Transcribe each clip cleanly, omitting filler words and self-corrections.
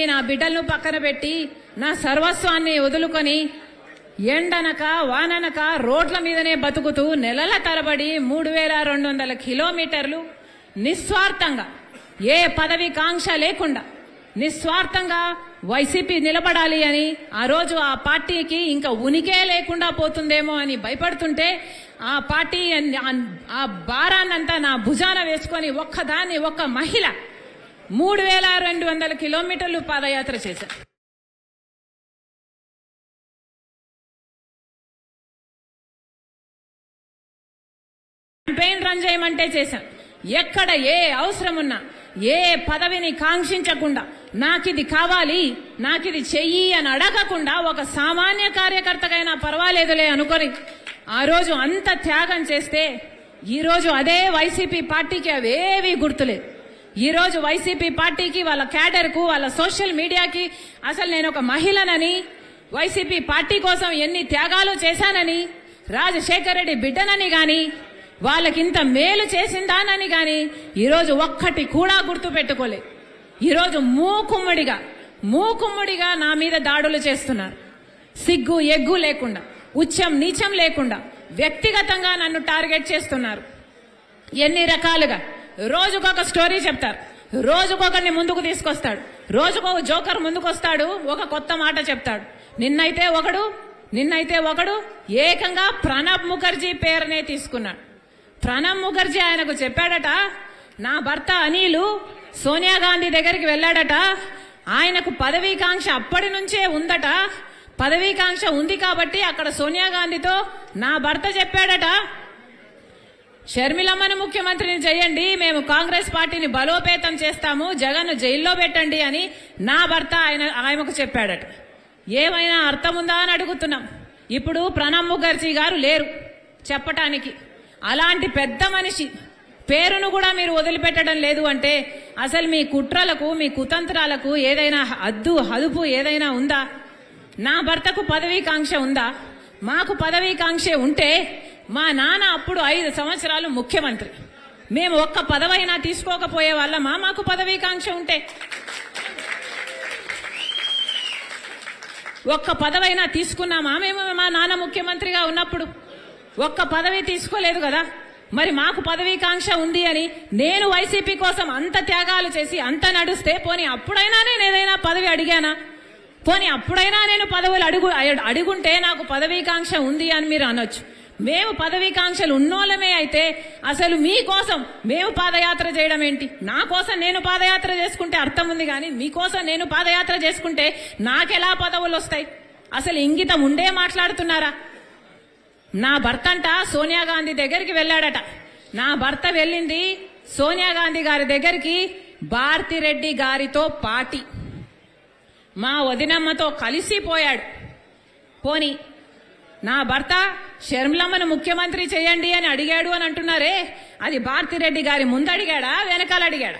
నా బిడ్డలను పక్కన పెట్టి నా సర్వస్వాన్ని వదులుకొని ఎండనక వాననక రోడ్ల మీదనే బతుకుతూ నెలల తరబడి 3200 కిలోమీటర్లు నిస్వార్థంగా ఏ పదవి కాంక్ష లేకుండా నిస్వార్థంగా వైసీపీ నిలబడాలి అని ఆ రోజు ఆ పార్టీకి ఇంకా ఉనికే లేకుండా పోతుందేమో అని భయపడుతుంటే ఆ పార్టీ ఆ భారాన్నంతా నా భుజాన వేసుకొని ఒక్క మహిళ 3200 కిలోమీటర్లు పాదయాత్ర చేశారు. క్యాంపెయిన్ రన్ చేయమంటే చేశాం. ఎక్కడ ఏ అవసరం ఉన్నా ఏ పదవిని కాంక్షించకుండా నాకిది కావాలి నాకిది చెయ్యి అని అడగకుండా ఒక సామాన్య కార్యకర్తకైనా పర్వాలేదులే అనుకొని ఆ రోజు అంత త్యాగం చేస్తే ఈ రోజు అదే వైసీపీ పార్టీకి అవేవి గుర్తులేదు. ఈ రోజు వైసీపీ పార్టీకి వాళ్ళ క్యాడర్కు వాళ్ళ సోషల్ మీడియాకి అసలు నేను ఒక మహిళనని వైసీపీ పార్టీ కోసం ఎన్ని త్యాగాలు చేశానని రాజశేఖర్ రెడ్డి బిడ్డనని గాని వాళ్ళకింత మేలు చేసిందానని గాని ఈరోజు ఒక్కటి కూడా గుర్తు పెట్టుకోలేదు. ఈరోజు మూకుమ్మడిగా నా మీద దాడులు చేస్తున్నారు. సిగ్గు ఎగ్గు లేకుండా ఉచ్చం నీచం లేకుండా వ్యక్తిగతంగా నన్ను టార్గెట్ చేస్తున్నారు. ఎన్ని రకాలుగా రోజుకొక స్టోరీ చెప్తారు, రోజుకొకరిని ముందుకు తీసుకొస్తాడు, రోజుకొక జోకర్ ముందుకు వస్తాడు, ఒక కొత్త మాట చెప్తాడు. నిన్నైతే ఒకడు ఏకంగా ప్రణబ్ ముఖర్జీ పేరునే తీసుకున్నాడు. ప్రణబ్ ముఖర్జీ ఆయనకు చెప్పాడట, నా భర్త అనిలు సోనియా గాంధీ దగ్గరికి వెళ్ళాడట, ఆయనకు పదవీకాంక్ష అప్పటి నుంచే ఉందట, పదవీకాంక్ష ఉంది కాబట్టి అక్కడ సోనియా గాంధీతో నా భర్త చెప్పాడట, షర్మిలమ్మను ముఖ్యమంత్రిని చేయండి, మేము కాంగ్రెస్ పార్టీని బలోపేతం చేస్తాము, జగన్ జైల్లో పెట్టండి అని నా భర్త ఆయనకు చెప్పాడట. ఏమైనా అర్థం ఉందా అని అడుగుతున్నాం. ఇప్పుడు ప్రణబ్ ముఖర్జీ గారు లేరు చెప్పటానికి. అలాంటి పెద్ద మనిషి పేరును కూడా మీరు వదిలిపెట్టడం లేదు అంటే అసలు మీ కుట్రలకు మీ కుతంత్రాలకు ఏదైనా హదుపు ఏదైనా ఉందా? నా భర్తకు పదవీకాంక్ష ఉందా? మాకు పదవీకాంక్ష ఉంటే మా నాన్న అప్పుడు 5 సంవత్సరాలు ముఖ్యమంత్రి, మేము ఒక్క పదవైనా తీసుకోకపోయే వాళ్ళమా? మాకు పదవీకాంక్ష ఉంటే ఒక్క పదవైనా తీసుకున్నామా మేము? మా నాన్న ముఖ్యమంత్రిగా ఉన్నప్పుడు ఒక్క పదవి తీసుకోలేదు కదా. మరి మాకు పదవీకాంక్ష ఉంది అని నేను వైసీపీ కోసం అంత త్యాగాలు చేసి అంత నడుస్తే పోనీ అప్పుడైనా నేను ఏదైనా పదవి అడిగానా? పోనీ అప్పుడైనా నేను పదవులు అడుగుంటే నాకు పదవీకాంక్ష ఉంది అని మీరు అనొచ్చు. మేము పదవీకాంక్షలు ఉన్నోళ్ళమే అయితే అసలు మీకోసం మేము పాదయాత్ర చేయడం ఏంటి? నా కోసం నేను పాదయాత్ర చేసుకుంటే అర్థం ఉంది కానీ మీకోసం నేను పాదయాత్ర చేసుకుంటే నాకెలా పదవులు వస్తాయి? అసలు ఇంగితం ఉండే మాట్లాడుతున్నారా? నా భర్త అంట సోనియా గాంధీ దగ్గరికి వెళ్ళాడట. నా భర్త వెళ్ళింది సోనియా గాంధీ గారి దగ్గరికి భారతిరెడ్డి గారితో పార్టీ మా వదినమ్మతో కలిసిపోయాడు. పోని నా భర్త షర్మిలమ్మను ముఖ్యమంత్రి చేయండి అని అడిగాడు అని అంటున్నారే, అది భారతిరెడ్డి గారి ముందు అడిగాడా వెనకాల అడిగాడా?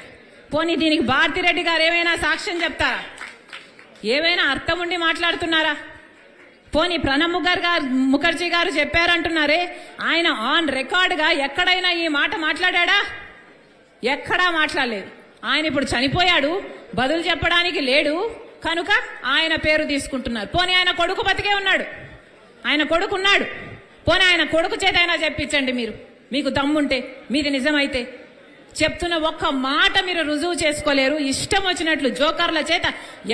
పోనీ దీనికి భారతిరెడ్డి గారు ఏమైనా సాక్ష్యం చెప్తారా? ఏమైనా అర్థం ఉండి మాట్లాడుతున్నారా? పోనీ ప్రణబ్ ముఖర్జీ గారు చెప్పారంటున్నారే, ఆయన ఆన్ రికార్డుగా ఎక్కడైనా ఈ మాట మాట్లాడా? ఎక్కడా మాట్లాడలేదు. ఆయన ఇప్పుడు చనిపోయాడు, బదులు చెప్పడానికి లేడు కనుక ఆయన పేరు తీసుకుంటున్నారు. పోనీ ఆయన కొడుకు బతికే ఉన్నాడు, ఆయన కొడుకున్నాడు, పోనీ ఆయన కొడుకు చేత అయినా చెప్పించండి మీరు, మీకు దమ్ముంటే, మీది నిజమైతే. చెప్తున్న ఒక్క మాట మీరు రుజువు చేసుకోలేరు. ఇష్టం వచ్చినట్లు జోకర్ల చేత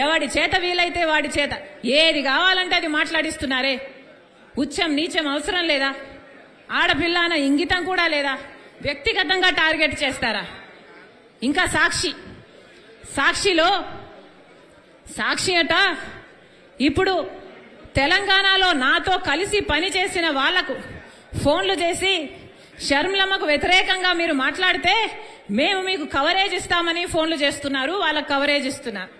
ఎవడి చేత వీలైతే వాడి చేత ఏది కావాలంటే అది మాట్లాడిస్తున్నారే. ఉచ్చం నీచం అవసరం లేదా? ఆడపిల్ల అన్న ఇంగితం కూడా లేదా? వ్యక్తిగతంగా టార్గెట్ చేస్తారా? ఇంకా సాక్షి అట ఇప్పుడు తెలంగాణలో నాతో కలిసి పనిచేసిన వాళ్లకు ఫోన్లు చేసి షర్మిలమ్మకు వ్యతిరేకంగా మీరు మాట్లాడితే మేము మీకు కవరేజ్ ఇస్తామని ఫోన్లు చేస్తున్నారు, వాళ్ళకు కవరేజ్ ఇస్తున్నారు.